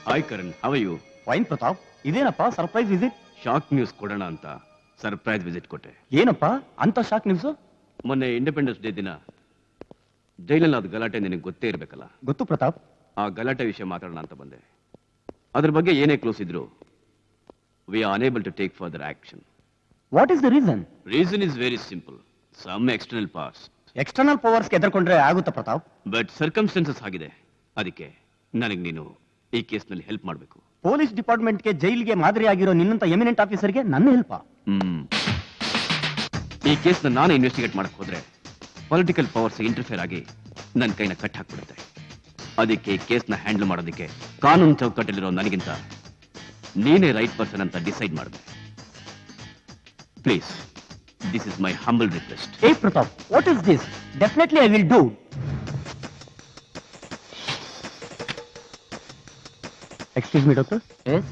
Hi Karan, how are you? Fine Pratap. ಇದೇನಪ್ಪ surprise visit? Shock news ಕೊಡೋಣ ಅಂತ ಸರ್ಪ್ರೈಸ್ ವಿಸಿಟ್ ಕೊಟ್ಟೆ. ಏನಪ್ಪ ಅಂತ ಶಾಕ್ ನ್ಯೂಸ್? ಮೊನ್ನೆ ಇಂಡಿಪೆಂಡೆನ್ಸ್ ಡೇ ದಿನ ಜೈಲಲ್ಲಿ ಅದು ಗಲಾಟೆ ನಿನಗೆ ಗೊತ್ತೇ ಇರಬೇಕಲ್ಲ. ಗೊತ್ತು ಪ್ರತಾಪ್. ಆ ಗಲಾಟೆ ವಿಷಯ ಮಾತಾಡೋಣ ಅಂತ ಬಂದೆ. ಅದ್ರ ಬಗ್ಗೆ ಏನೇ ಕ್ಲೋಸ್ ಇದ್ರು we are unable to take further action. What is the reason? Reason is very simple. Some external powers. External ಪವರ್ಸ್ಗೆ ಎದುರ್ಕೊಂಡ್ರೆ ಆಗುತ್ತಾ ಪ್ರತಾಪ್? ಬಟ್ ಸರ್ಕಮ್ಸ್ಟೆನ್ಸಸ್ ಆಗಿದೆ. ಅದಕ್ಕೆ ನನಗೆ ನೀನು ಈ ಕೇಸ್ನಲ್ಲಿ ಹೆಲ್ಪ್ ಮಾಡಬೇಕು. ಪೊಲೀಸ್ ಡಿಪಾರ್ಟ್ಮೆಂಟ್ಗೆ ಜೈಲಿಗೆ ಮಾದರಿ ಆಗಿರೋ ನಿನ್ನಂತ ಎಮಿನೆಂಟ್ ಆಫೀಸರ್ಗೆ ನನ್ನ ಹೆಲ್ಪ್. ಈ ಕೇಸ್ನ ನಾನು ಇನ್ವೆಸ್ಟಿಗೇಟ್ ಮಾಡಕ್ ಹೋದ್ರೆ ಪೊಲಿಟಿಕಲ್ ಪವರ್ಸ್ ಇಂಟರ್ಫಿಯರ್ ಆಗಿ ನನ್ನ ಕೈನ ಕಟ್ ಹಾಕ್ಬಿಡುತ್ತೆ. ಅದಕ್ಕೆ ಕೇಸ್ನ ಹ್ಯಾಂಡಲ್ ಮಾಡೋದಕ್ಕೆ ಕಾನೂನು ಚೌಕಟ್ಟಲ್ಲಿರೋ ನನಗಿಂತ ನೀನೇ ರೈಟ್ ಪರ್ಸನ್ ಅಂತ ಡಿಸೈಡ್ ಮಾಡಿದೆ. Please, this is my humble request. Hey Pratap, what is this? Definitely I will do. Excuse me, doctor. Yes.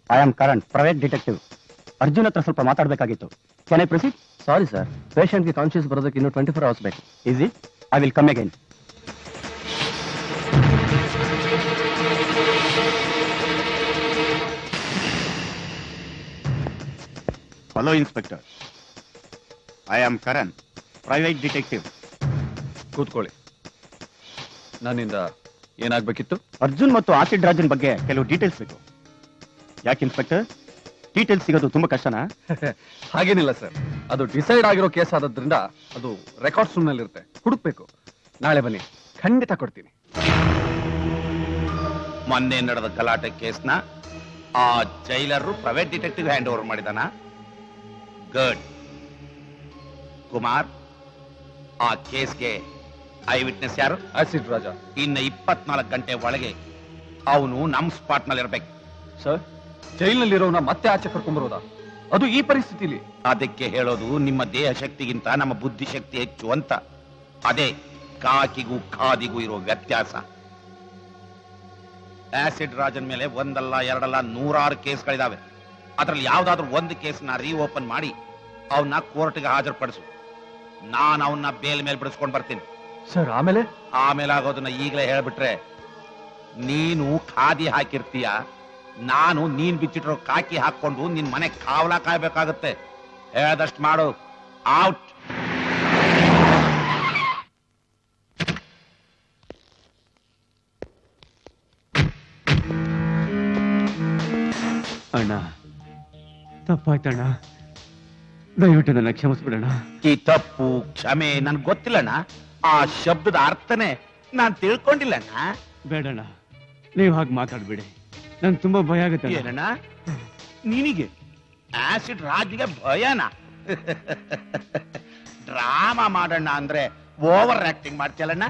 I am Karan, private detective. Arjun ಹತ್ರ ಸ್ವಲ್ಪ ಮಾತಾಡಬೇಕಾಗಿತ್ತು. Can I proceed? Sorry sir. Patient ಗೆ conscious ಬರೋದಕ್ಕೆ ಇನ್ನು 24 hours ಬೇಕು. Is it? I will come again. Hello Inspector. I am Karan, private detective. ಕೂತ್ಕೊಳ್ಳಿ. ನನ್ನಿಂದ ಏನಾಗಬೇಕಿತ್ತು? ಅರ್ಜುನ್ ಮತ್ತು ಆಸಿಡ್ ರಾಜನ್ ಬಗ್ಗೆ ಕೆಲವು ಡೀಟೇಲ್ಸ್ ಬೇಕು. ಯಾಕೆ ಇನ್ಸ್ಪೆಕ್ಟರ್, ಡೀಟೇಲ್ಸ್ ಸಿಗೋದು ತುಂಬಾ ಕಷ್ಟನಾ? ಹಾಗೇನಿಲ್ಲ ಸರ್, ಅದು ಡಿಸೈಡ್ ಆಗಿರೋ ಕೇಸ್ ಆದ್ರಿಂದ ಅದು ರೆಕಾರ್ಡ್ಸ್ ರೂಮ್ ನಲ್ಲಿ ಇರುತ್ತೆ, ಹುಡುಕ್ಬೇಕು. ನಾಳೆ ಬನ್ನಿ, ಖಂಡಿತ ಕೊಡ್ತೀನಿ. ಮೊನ್ನೆ ನಡೆದ ಗಲಾಟೆ ಕೇಸ್ನ ಆ jailer private detective hand over ಮಾಡಿದಾನ. ಗುಡ್. ಕುಮಾರ್, ಆ ಕೇಸ್ಗೆ ಐ ವಿಟ್ನೆಸ್ ಯಾರು? ಆಸಿಡ್ ರಾಜ. ಇನ್ನು 24 ಗಂಟೆ ಒಳಗೆ ಅವನು ನಮ್ ಸ್ಪಾಟ್ ನಲ್ಲಿ ಇರ್ಬೇಕು. ಸರ್, ಜೈಲಿನಲ್ಲಿರೋನ ಮತ್ತೆ ಆಚೆ ಕರ್ಕೊಂಡ್ಬರೋದಾ? ಅದು ಈ ಪರಿಸ್ಥಿತಿಲಿ? ಅದಕ್ಕೆ ಹೇಳೋದು ನಿಮ್ಮ ದೇಹ ಶಕ್ತಿಗಿಂತ ನಮ್ಮ ಬುದ್ಧಿ ಶಕ್ತಿ ಹೆಚ್ಚು ಅಂತ. ಅದೇ ಕಾಕಿಗೂ ಖಾದಿಗೂ ಇರೋ ವ್ಯತ್ಯಾಸ. ಆಸಿಡ್ ರಾಜನ್ ಮೇಲೆ ಒಂದಲ್ಲ ಎರಡಲ್ಲ 100 ಕೇಸ್ಗಳಿದಾವೆ. ಅದರಲ್ಲಿ ಯಾವ್ದಾದ್ರು ಒಂದು ಕೇಸ್ನ ರೀಓಪನ್ ಮಾಡಿ ಅವನ್ನ ಕೋರ್ಟ್ಗೆ ಹಾಜರುಪಡಿಸು. ನಾನು ಅವನ್ನ ಬೇಲ್ ಮೇಲೆ ಬಿಡಿಸ್ಕೊಂಡು ಬರ್ತೀನಿ. ಸರ್, ಆಮೇಲೆ ಆಗೋದನ್ನ ಈಗಲೇ ಹೇಳ್ಬಿಟ್ರೆ ನೀನು ಖಾದಿ ಹಾಕಿರ್ತೀಯ, ನಾನು ನೀನ್ ಬಿಚ್ಚಿಟ್ರೋ ಕಾಕಿ ಹಾಕೊಂಡು ನಿನ್ ಮನೆ ಕಾವಲ ಕಾಯ್ಬೇಕಾಗತ್ತೆ. ಹೇಳ್ದಷ್ಟು ಮಾಡು. ಔಟ್. ಅಣ್ಣ, ತಪ್ಪಾಯ್ತಣ್ಣ, ದಯವಿಟ್ಟು ನನ್ನ ಕ್ಷಮಿಸ್ಬಿಡೋಣ. ಈ ತಪ್ಪು ಕ್ಷಮೆ ನನ್ಗೆ ಗೊತ್ತಿಲ್ಲಣ್ಣ. ಆ ಶಬ್ದದ ಅರ್ಥನೇ ನಾನ್ ತಿಳ್ಕೊಂಡಿಲ್ಲಣ್ಣ. ಬೇಡಣ್ಣ, ನೀವು ಹಾಗೆ ಮಾತಾಡ್ಬೇಡಿ, ನನ್ ತುಂಬಾ ಭಯ ಆಗುತ್ತೆ. ಏನಣ್ಣ ನಿನಗೆ ಆಸಿಡ್ ರಾಜ್ಗೆ ಭಯನ? ಡ್ರಾಮಾ ಮಾಡೋಣ ಅಂದ್ರೆ ಓವರ್ ಆಕ್ಟಿಂಗ್ ಮಾಡ್ತೀಯಲ್ಲಣ್ಣ.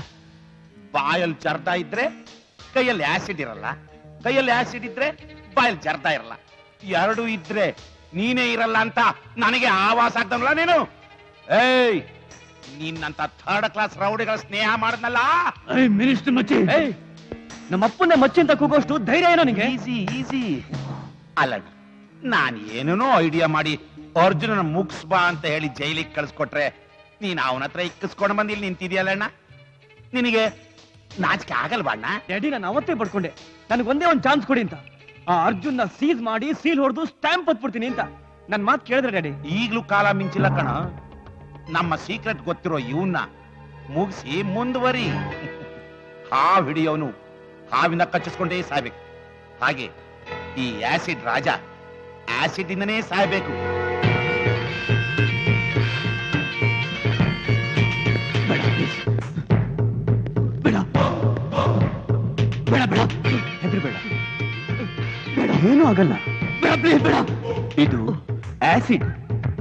ಬಾಯಲ್ಲಿ ಜರ್ದ ಇದ್ರೆ ಕೈಯಲ್ಲಿ ಆಸಿಡ್ ಇರಲ್ಲ, ಕೈಯಲ್ಲಿ ಆಸಿಡ್ ಇದ್ರೆ ಬಾಯಲ್ಲಿ ಜರ್ದ ಇರಲ್ಲ. ಎರಡು ಇದ್ರೆ ನೀನೇ ಇರಲ್ಲ ಅಂತ ನನಗೆ ಆವಾಸ ಆಗ್ತಲ್ಲ ನೀನು. ಏಯ್, ನಿನ್ನಂತ 3rd ಕ್ಲಾಸ್ ರೌಡಿಗಳ ಸ್ನೇಹ ಮಾಡಿದ್ನಲ್ಲ. ಮಿನಿಸ್ಟರ್ ಮಚ್ಚಿ, ನಮ್ಮ ಅಪ್ಪನ ಮಚ್ಚಿ ಅಂತ ಕೂಗೋಷ್ಟು ಧೈರ್ಯ ಏನೋ ನಿಂಗೆ? ಈಸಿ ಅಲ್ಲ, ನಾನು ಏನೇನೋ ಐಡಿಯಾ ಮಾಡಿ ಅರ್ಜುನನ ಮುಗಿಸ್ಬಾ ಅಂತ ಹೇಳಿ ಜೈಲಿಗೆ ಕಳಿಸ್ಕೊಟ್ರೆ ನೀನ್ ಅವನ ಹತ್ರ ಇಕ್ಕಿಸ್ಕೊಂಡು ಬಂದು ಇಲ್ಲಿ ನಿಂತಿದ್ಯಲ್ಲಣ್ಣ. ನಿನಗೆ ನಾಚಿಕೆ ಆಗಲ್ವಣ್ಣ? ಡ್ಯಾಡಿ, ನಾನು ಅವತ್ತೇ ಪಡ್ಕೊಂಡೆ ನನಗೊಂದೇ ಒಂದು ಚಾನ್ಸ್ ಕೊಡಿ ಅಂತ. ಆ ಅರ್ಜುನ್ನ ಸೀಸ್ ಮಾಡಿ ಸೀಲ್ ಹೊಡೆದು ಸ್ಟ್ಯಾಂಪ್ ಹೊತ್ಬಿಡ್ತೀನಿ ಅಂತ ನನ್ ಮಾತು ಕೇಳಿದ್ರೆ ಡ್ಯಾಡಿ. ಈಗ್ಲೂ ಕಾಲ ಮಿಂಚಿಲ್ಲ ಕಣ. ನಮ್ಮ ಸೀಕ್ರೆಟ್ ಗೊತ್ತಿರೋ ಇವನ್ನ ಮುಗಿಸಿ ಮುಂದುವರಿ. ಹಾವು ಹಿಡಿಯೋನು ಹಾವಿನ ಕಚ್ಚಿಸ್ಕೊಂಡೇ ಸಾಯ್ಬೇಕು. ಹಾಗೆ ಈ ಆಸಿಡ್ ರಾಜ ಆಸಿಡ್ ಇಂದನೇ ಸಾಯ್ಬೇಕು. ಏನೂ ಆಗಲ್ಲ. ಇದು ಆಸಿಡ್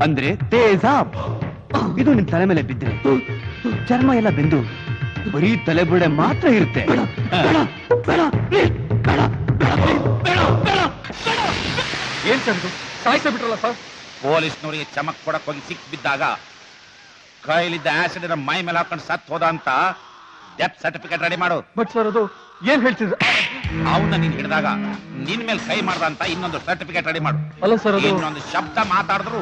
ಅಂದ್ರೆ ತೇಜಾಬ್. ಇದು ನಿನ್ ತಲೆ ಮೇಲೆ ಬಿದ್ದರೆ ಚರ್ಮ ಎಲ್ಲ ಬೆಂದು ಬರೀ ತಲೆಬುಡೆ ಮಾತ್ರ ಇರುತ್ತೆ. ಏನ್ ಸರ್, ಸಾಯ್ತಾ ಬಿಟ್ರಲ್ಲ ಸರ್? ಪೊಲೀಸ್ನವರಿಗೆ ಚಮಕ್ ಕೊಡಕ್ ಹೋಗಿ ಸಿಕ್ ಬಿದ್ದಾಗ ಕೈಲಿದ್ದ ಆಸಿಡ್ ಮೈ ಮೇಲೆ ಹಾಕೊಂಡು ಸತ್ ಹೋದ ಅಂತ ಡೆತ್ ಸರ್ಟಿಫಿಕೇಟ್ ರೆಡಿ ಮಾಡು. ಬಟ್ ಸರ್, ಅದು ಏನ್ ಹೇಳ್ತಿದ್ರು? ಅವನ್ನ ನೀನ್ ಹಿಡಿದಾಗ ನಿನ್ ಮೇಲೆ ಕೈ ಮಾಡ್ದ ಅಂತ ಇನ್ನೊಂದು ಸರ್ಟಿಫಿಕೇಟ್ ರೆಡಿ ಮಾಡು. ಅಲ್ಲ ಸರ್, ಅದು ಇನ್ನೊಂದು ಶಬ್ದ ಮಾತಾಡಿದ್ರು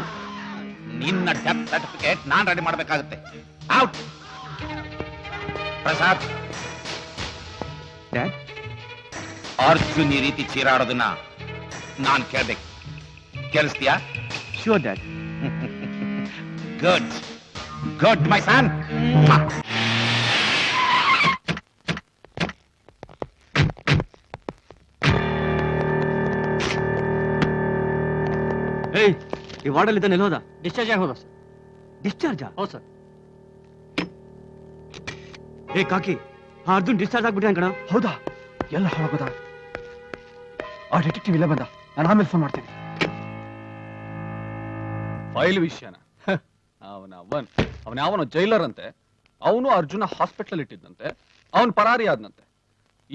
ನಿನ್ನ ಡೆತ್ ಸರ್ಟಿಫಿಕೇಟ್ ನಾನ್ ರೆಡಿ ಮಾಡ್ಬೇಕಾಗುತ್ತೆ. ಔಟ್. ಪ್ರಸಾದ್, ಅರ್ಜುನ್ ಈ ರೀತಿ ಚೀರಾಡೋದನ್ನ ನಾನ್ ಕೇಳ್ಬೇಕು. ಕೇಳಿಸ್ತೀಯಾ? Sure dad. Good good my son. ಏಯ್, ಈ ವಾರ್ಡಲ್ಲಿ ಇದ್ದಾನೆ ಹೋದ? ಡಿಸ್ಚಾರ್ಜ್ ಆಗಿ ಹೋದ ಸರ್. ಡಿಸ್ಚಾರ್ಜಾ? ಹೌದು ಸರ್. ಏ ಕಾಕಿ, ಆ ಅರ್ಜುನ್ ಡಿಸ್ಚಾರ್ಜ್ ಆಗ್ಬಿಟ್ಟಾನ ಕಣ. ಹೌದಾ? ಎಲ್ಲ ಹಾಳಾಗೋದ? ಆ ಡಿಟೆಕ್ಟಿವ್ ಇಲ್ಲೇ ಬಂದ, ನಾನು ಆಮೇಲೆ ಫೋನ್ ಮಾಡ್ತೀನಿ. ಫೈಲ್ ವಿಷಯನ ಅವನ ಜೈಲರ್ ಅಂತೆ. ಅವನು ಅರ್ಜುನ ಹಾಸ್ಪಿಟಲ್ ಇಟ್ಟಿದ್ದಂತೆ, ಅವನ್ ಪರಾರಿ ಆದ್ನಂತೆ.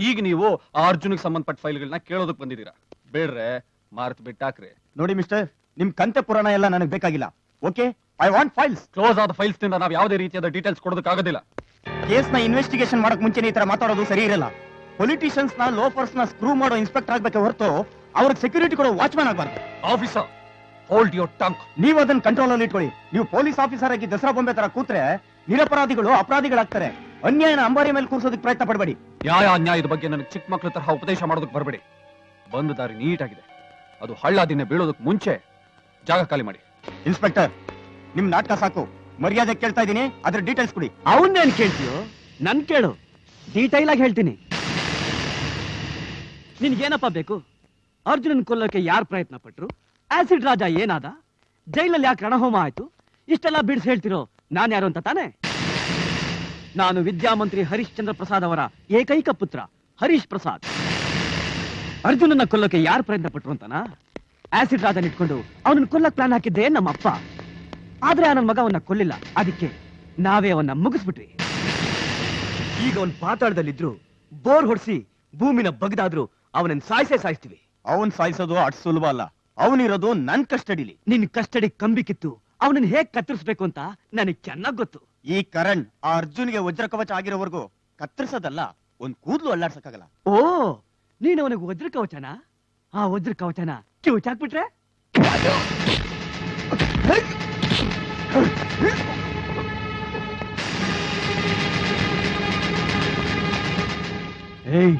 ಈಗ ನೀವು ಆ ಅರ್ಜುನಿಗೆ ಸಂಬಂಧಪಟ್ಟ ಫೈಲ್ಗಳನ್ನ ಕೇಳೋದಕ್ಕೆ ಬಂದಿದ್ದೀರಾ. ಬೇಡ್ರೆ ಮಾರ್ತ್ ಬಿಟ್ಟಾಕ್ರಿ. ನೋಡಿ ಮಿಸ್ಟರ್, ನಿಮ್ ಕಂತೆ ಪುರಾಣ ಎಲ್ಲ ನನಗೆ ಬೇಕಾಗಿಲ್ಲ. Okay, I want files. Close ಆದ ಫೈಲ್ಸ್ ನಿಂದ ನಾವು ಯಾವುದೇ ರೀತಿಯಾದ ಡೀಟೇಲ್ಸ್ ಕೊಡೋದಕ್ಕಾಗೋದಿಲ್ಲ. ಕೇಸ್ ನ ಇನ್ವೆಸ್ಟಿಗೇಷನ್ ಮಾಡಕ್ ಮುಂಚೆ ಈ ತರ ಮಾತಾಡೋದು ಸರಿ ಇರಲ್ಲ. ಪೊಲಿಟಿಷಿಯನ್ಸ್ ನ ಲೋಫರ್ಸ್ ನ ಸ್ಕ್ರೂ ಮಾಡೋ ಇನ್ಸ್ಪೆಕ್ಟರ್ ಆಗ್ಬೇಕೆ ಹೊರತು ಅವ್ರಿಗೆ ಸೆಕ್ಯೂರಿಟಿ ಕೊಡೋ ವಾಚ್ಮ್ಯಾನ್ ಆಗ್ಬಾರ್ದು. Officer, hold your tongue. ನೀವು ಅದನ್ನ ಕಂಟ್ರೋಲ್ ಅಲ್ಲಿ ಇಟ್ಕೊಳ್ಳಿ. ನೀವು ಪೊಲೀಸ್ ಆಫೀಸರ್ ಆಗಿ ದಸರಾ ಬೊಂಬೆ ತರ ಕೂತ್ರೆ ನಿರಪರಾಧಿಗಳು ಅಪರಾಧಿಗಳಾಗ್ತಾರೆ. ಅನ್ಯಾಯನ ಅಂಬಾರಿ ಮೇಲೆ ಕೂರ್ಸೋದಕ್ಕೆ ಪ್ರಯತ್ನ ಪಡಬೇಡಿ. ನ್ಯಾಯ ಅನ್ಯಾಯದ ಬಗ್ಗೆ ನನಗೆ ಚಿಕ್ಕ ಮಕ್ಕಳ ತರಹ ಉಪದೇಶ ಮಾಡೋದಕ್ಕೆ ಬರಬೇಡಿ. ಬಂದು ದಾರಿ ನೀಟಾಗಿದೆ, ಅದು ಹಳ್ಳ ದಿನ ಬೀಳೋದಕ್ಕೆ ಮುಂಚೆ ಜಾಗ ಖಾಲಿ ಮಾಡಿ. ಇನ್ಸ್ಪೆಕ್ಟರ್, ನಿಮ್ ನಾಟಕ ಸಾಕು. ಮರ್ಯಾದೆ ಕೇಳ್ತಾ ಇದೀನಿ, ಅದ್ರ ಡೀಟೇಲ್ಸ್ ಕೊಡಿ. ಅವನ್ನೇನ್ ಕೇಳ್ತೀಯೋ? ನನ್ ಕೇಳು, ಡೀಟೈಲ್ ಆಗಿ ಹೇಳ್ತೀನಿ. ನಿನ್ಗೇನಪ್ಪ ಬೇಕು? ಅರ್ಜುನನ್ ಕೊಲ್ಲೋಕೆ ಯಾರು ಪ್ರಯತ್ನ ಪಟ್ರು? ಆಸಿಡ್ ರಾಜ ಏನಾದ? ಜೈಲಲ್ಲಿ ಯಾಕೆ ರಣಹೋಮ ಆಯ್ತು? ಇಷ್ಟೆಲ್ಲ ಬಿಡಿಸಿ ಹೇಳ್ತಿರೋ ನಾನ್ ಯಾರು ಅಂತ ತಾನೆ? ನಾನು ವಿದ್ಯಾಮಂತ್ರಿ ಹರೀಶ್ ಚಂದ್ರ ಪ್ರಸಾದ್ ಅವರ ಏಕೈಕ ಪುತ್ರ ಹರೀಶ್ ಪ್ರಸಾದ್. ಅರ್ಜುನನ್ನ ಕೊಲ್ಲೋಕೆ ಯಾರು ಪ್ರಯತ್ನ ಪಟ್ರು ಅಂತನಾ? ಆಸಿಡ್ ರಾಜನ್ ಇಟ್ಕೊಂಡು ಅವನನ್ನ ಕೊಲ್ಲಕ್ ಪ್ಲಾನ್ ಹಾಕಿದ್ದೆ ನಮ್ಮಪ್ಪ. ಆದ್ರೆ ನನ್ನ ಮಗ ಅವನ್ನ ಕೊಲ್ಲಿಲ್ಲ, ಅದಕ್ಕೆ ನಾವೇ ಅವನ್ನ ಮುಗಿಸ್ಬಿಟ್ವಿ. ಈಗ ಅವನ್ ಪಾತಾಳದಲ್ಲಿದ್ರು ಬೋರ್ ಹೊಡ್ಸಿ ಭೂಮಿನ ಬಗ್ದಾದ್ರು ಅವನನ್ನ ಸಾಯಿಸ್ತೀವಿ. ಅವನ್ ಸಾಯಿಸೋದು ಅಟ್ ಸುಲಭ ಅಲ್ಲ. ಅವನಿರೋದು ನನ್ ಕಸ್ಟಡಿಲಿ. ನಿನ್ ಕಸ್ಟಡಿ ಕಂಬಿ ಕಿತ್ತು ಅವನನ್ನ ಹೇಗ್ ಕತ್ತರಿಸ್ಬೇಕು ಅಂತ ನನಗ್ ಚೆನ್ನಾಗ್ ಗೊತ್ತು. ಈ ಕರಣ್ ಆ ಅರ್ಜುನ್ಗೆ ವಜ್ರ ಕವಚ ಆಗಿರೋವರೆಗೂ ಕತ್ತರಿಸೋದಲ್ಲ, ಒಂದ್ ಕೂದ್ಲು ಅಲ್ಲಾಡ್ಸಕ್ಕಾಗಲ್ಲ. ಓ, ನೀನ್ ಅವನಿಗೆ ವಜ್ರ ಕವಚನ? ಆ ವಜ್ರ ಕವಚನ ಕಿವುಚಾಕ್ಬಿಟ್ರೆ? ಏಯ್,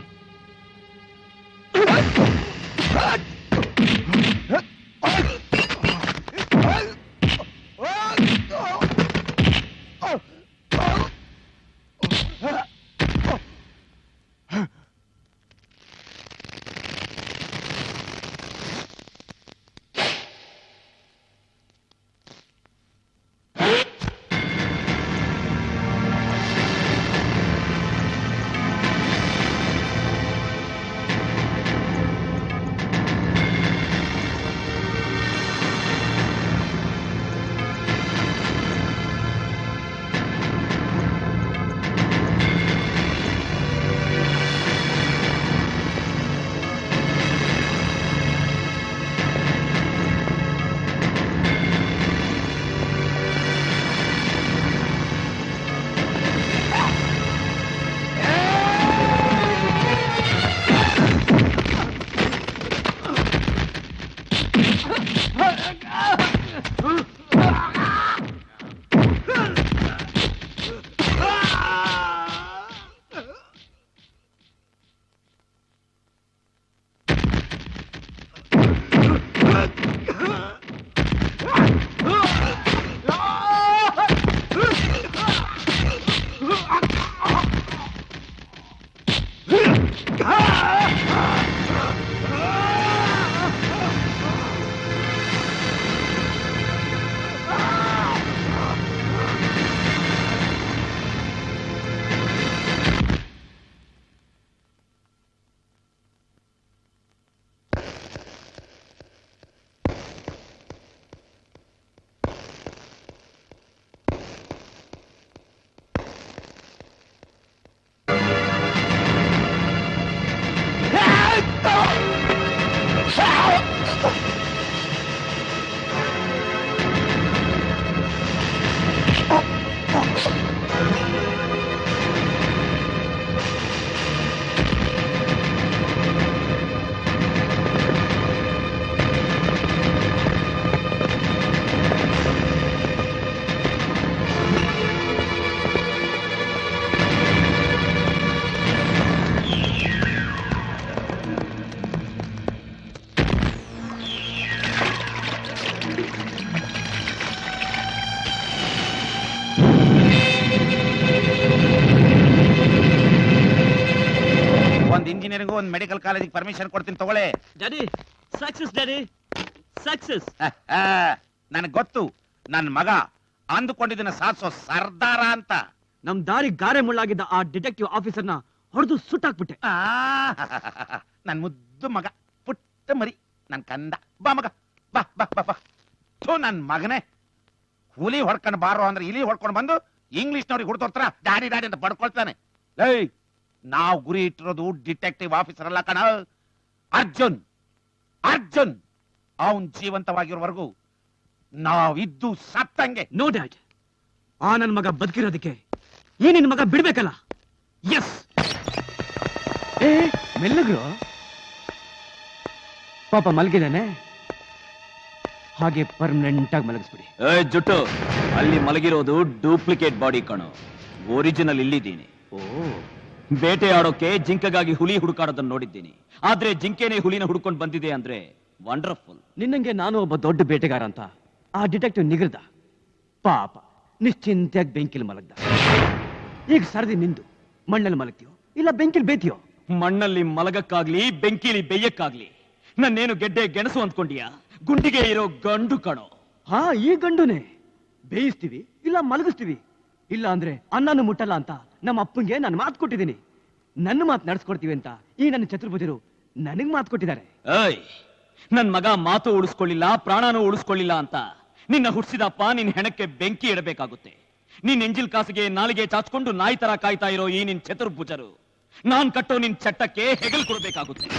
ಒಂದು ಮೆಡಿಕಲ್ ಕಾಲೇಜಿಗೆ ಪರ್ಮಿಷನ್ ಕೊಡ್ತೀನಿ ತಗೊಳ್ಳೆ. Daddy success daddy success. ನನಗೆ ಗೊತ್ತು ನನ್ನ ಮಗ ಅಂದುಕೊಂಡಿದ್ದನ್ನ ಸಾಧಿಸೋ ಸರ್ದಾರ ಅಂತ. ನಮ್ ದಾರಿ ಗಾರೆ ಮುಳ್ಳಾಗಿದ್ದ ಆ ಡಿಟೆಕ್ಟಿವ್ ಆಫೀಸರ್ನ ಹೊಡೆದು ಸುಟ್ಟಾಕ್ಬಿಟ್ಟೆ. ನನ್ ಮುದ್ದು ಮಗ, ಪುಟ್ಟ ಮರಿ, ನನ್ ಕಂದ. ಬಾ ಮಗ, ಬಾ ಬಾ ಬಾ ಬಾ. ನನ್ ಮಗನೇ, ಹುಲಿ ಹೊಡ್ಕೊಂಡು ಬಾರೋ ಅಂದ್ರೆ ಇಲಿ ಹೊಡ್ಕೊಂಡು ಬಂದು ಇಂಗ್ಲಿಷ್ನವ್ರಿಗೆ ಹುಡ್ತೋರ್ತಾರ ಡ್ಯಾಡಿ ಡ್ಯಾಡಿ ಅಂತ ಬಡ್ಕೊಳ್ತಾನೆ. ಏಯ್, ನಾವು ಗುರಿ ಇಟ್ಟಿರೋದು ಡಿಟೆಕ್ಟಿವ್ ಆಫೀಸರ್ ಅಲ್ಲ ಕಣ, ಅರ್ಜುನ್. ಅರ್ಜುನ್ ಅವನ್ ಜೀವಂತವಾಗಿರೋವರೆಗೂ ನಾವಿದ್ದು ಸತ್ತಂಗೆ. ನೋ ಡ್ಯಾಡ್, ಆ ನನ್ ಮಗ ಬದುಕಿರೋದಕ್ಕೆ ಈ ನಿನ್ ಮಗ ಬಿಡ್ಬೇಕಲ್ಲ. ಎಸ್. ಏ ಮೆಲ್ಲಗ್ರು, ಪಾಪ ಮಲಗಿದಾನೆ, ಹಾಗೆ ಪರ್ಮನೆಂಟ್ ಆಗಿ ಮಲಗಿಸ್ಬಿಡಿ. ಜುಟ್ಟು, ಅಲ್ಲಿ ಮಲಗಿರೋದು ಡೂಪ್ಲಿಕೇಟ್ ಬಾಡಿ ಕಣೋ, ಒರಿಜಿನಲ್ ಇಲ್ಲಿದ್ದೀನಿ. ಓ, ಬೇಟೆಯಾಡೋಕೆ ಜಿಂಕೆಗಾಗಿ ಹುಲಿ ಹುಡುಕಾಡೋದನ್ನ ನೋಡಿದ್ದೀನಿ, ಆದ್ರೆ ಜಿಂಕೆನೇ ಹುಲಿನ ಹುಡ್ಕೊಂಡು ಬಂದಿದೆ ಅಂದ್ರೆ ವಂಡರ್ಫುಲ್. ನಿನ್ನಂಗೆ ನಾನು ಒಬ್ಬ ದೊಡ್ಡ ಬೇಟೆಗಾರ ಅಂತ ಆ ಡಿಟೆಕ್ಟಿವ್ ನಿಗರ್ದ. ಪಾಪ ನಿಶ್ಚಿಂತೆಯಾಗಿ ಬೆಂಕಿಲಿ ಮಲಗ್ದ. ಈಗ ಸರದಿ ನಿಂದು ಮಣ್ಣಲ್ಲಿ ಮಲಗ್ತೀಯೋ ಇಲ್ಲ ಬೆಂಕಿಲಿ ಬೇತಿಯೋ? ಮಣ್ಣಲ್ಲಿ ಮಲಗಕ್ಕಾಗ್ಲಿ ಬೆಂಕಿಲಿ ಬೇಯಕ್ಕಾಗ್ಲಿ ನನ್ನೇನು ಗೆಡ್ಡೆ ಗೆಣಸು ಅಂದ್ಕೊಂಡಿಯಾ? ಗುಂಡಿಗೆ ಇರೋ ಗಂಡು ಕಣೋ. ಹಾ, ಈ ಗಂಡುನೇ. ಬೇಯಿಸ್ತೀವಿ ಇಲ್ಲ ಮಲಗಿಸ್ತೀವಿ, ಇಲ್ಲ ಅಂದ್ರೆ ಅನ್ನನು ಮುಟ್ಟಲ್ಲ ಅಂತ ನಮ್ಮ ಅಪ್ಪಂಗೆ ನಾನು ಮಾತು ಕೊಟ್ಟಿದ್ದೀನಿ. ನನ್ನ ಮಾತು ನಡೆಸ್ಕೊಡ್ತೀವಿ ಅಂತ ಈ ನನ್ನ ಚತುರ್ಭುಜರು ನನಗ್ ಮಾತು ಕೊಟ್ಟಿದ್ದಾರೆ. ಏಯ್, ನನ್ ಮಗ ಮಾತು ಉಳಿಸ್ಕೊಳ್ಳಿಲ್ಲ, ಪ್ರಾಣನೂ ಉಳಿಸ್ಕೊಳ್ಳಿಲ್ಲ ಅಂತ ನಿನ್ನ ಹುಟ್ಟಿಸಿದಪ್ಪ ನಿನ್ ಹೆಣಕ್ಕೆ ಬೆಂಕಿ ಇಡಬೇಕಾಗುತ್ತೆ. ನಿನ್ ಎಂಜಿಲ್ ಕಾಸಿಗೆ ನಾಲಿಗೆ ಚಾಚ್ಕೊಂಡು ನಾಯಿ ತರ ಕಾಯ್ತಾ ಇರೋ ಈ ನಿನ್ ಚತುರ್ಭುಜರು ನಾನ್ ಕಟ್ಟೋ ನಿನ್ ಚಟ್ಟಕ್ಕೆ ಹೆಗಲ್ ಕೊಡ್ಬೇಕಾಗುತ್ತೆ.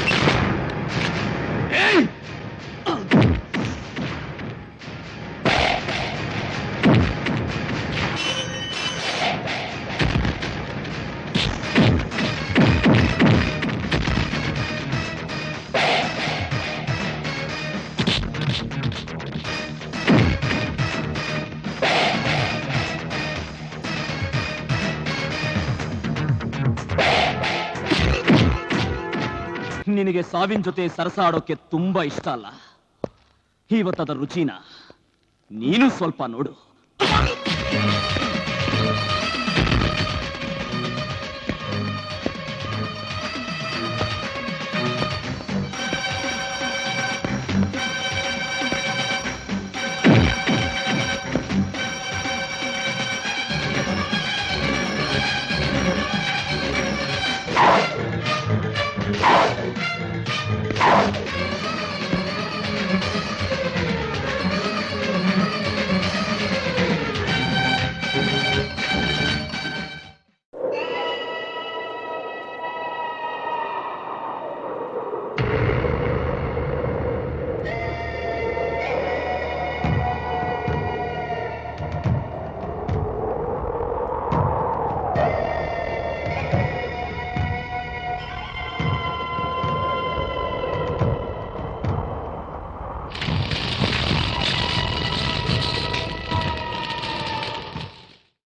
ನಿನಗೆ ಸಾವಿನ ಜೊತೆ ಸರಸ ಆಡೋಕೆ ತುಂಬಾ ಇಷ್ಟ ಅಲ್ಲ? ಇವತ್ತದ ರುಚಿನ ನೀನು ಸ್ವಲ್ಪ ನೋಡು.